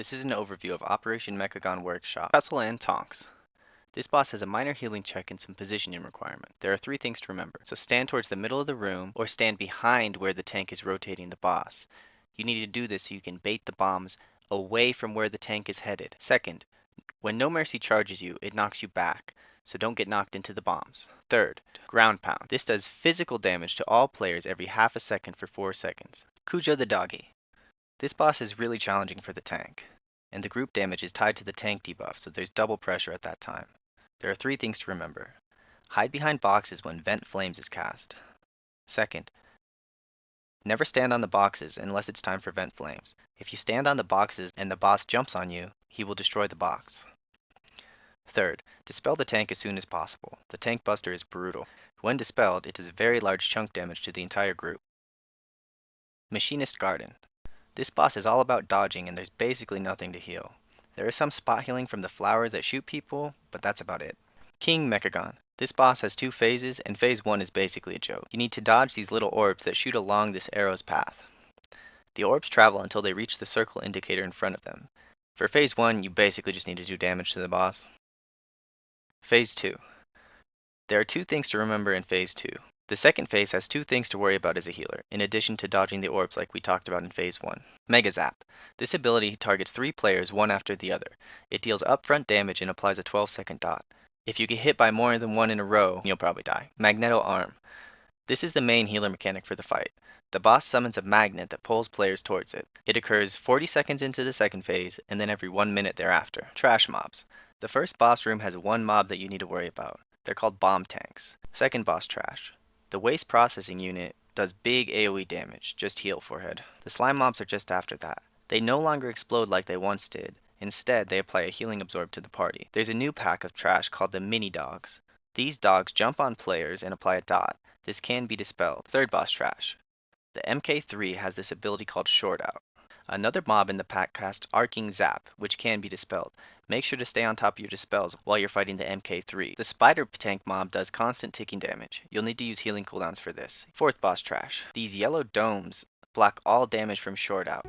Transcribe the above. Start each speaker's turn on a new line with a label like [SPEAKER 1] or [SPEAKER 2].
[SPEAKER 1] This is an overview of Operation Mechagon Workshop, Tussle and Tonks. This boss has a minor healing check and some positioning requirement. There are 3 things to remember. So stand towards the middle of the room or stand behind where the tank is rotating the boss. You need to do this so you can bait the bombs away from where the tank is headed. Second, when Gnomercy charges you, it knocks you back, so don't get knocked into the bombs. Third, ground pound. This does physical damage to all players every half a second for 4 seconds. K.U.J.O the Dog. This boss is really challenging for the tank, and the group damage is tied to the tank debuff, so there's double pressure at that time. There are 3 things to remember. Hide behind boxes when Vent Flames is cast. Second, never stand on the boxes unless it's time for Vent Flames. If you stand on the boxes and the boss jumps on you, he will destroy the box. Third, dispel the tank as soon as possible. The tank buster is brutal. When dispelled, it does very large chunk damage to the entire group. Machinist Garden. This boss is all about dodging and there's basically nothing to heal. There is some spot healing from the flowers that shoot people, but that's about it. King Mechagon. This boss has 2 phases, and phase 1 is basically a joke. You need to dodge these little orbs that shoot along this arrow's path. The orbs travel until they reach the circle indicator in front of them. For phase 1, you basically just need to do damage to the boss. Phase 2. There are 2 things to remember in phase 2. The second phase has 2 things to worry about as a healer, in addition to dodging the orbs like we talked about in phase 1. Mega Zap. This ability targets 3 players one after the other. It deals upfront damage and applies a 12-second dot. If you get hit by more than one in a row, you'll probably die. Magneto Arm. This is the main healer mechanic for the fight. The boss summons a magnet that pulls players towards it. It occurs 40 seconds into the second phase, and then every 1 minute thereafter. Trash mobs. The first boss room has 1 mob that you need to worry about. They're called bomb tanks. Second boss trash. The waste processing unit does big AoE damage, just heal forehead. The slime mobs are just after that. They no longer explode like they once did. Instead, they apply a healing absorb to the party. There's a new pack of trash called the mini dogs. These dogs jump on players and apply a dot. This can be dispelled. Third boss trash. The MK3 has this ability called short out. Another mob in the pack casts Arcing Zap, which can be dispelled. Make sure to stay on top of your dispels while you're fighting the MK3. The spider tank mob does constant ticking damage. You'll need to use healing cooldowns for this. Fourth boss trash. These yellow domes block all damage from short out.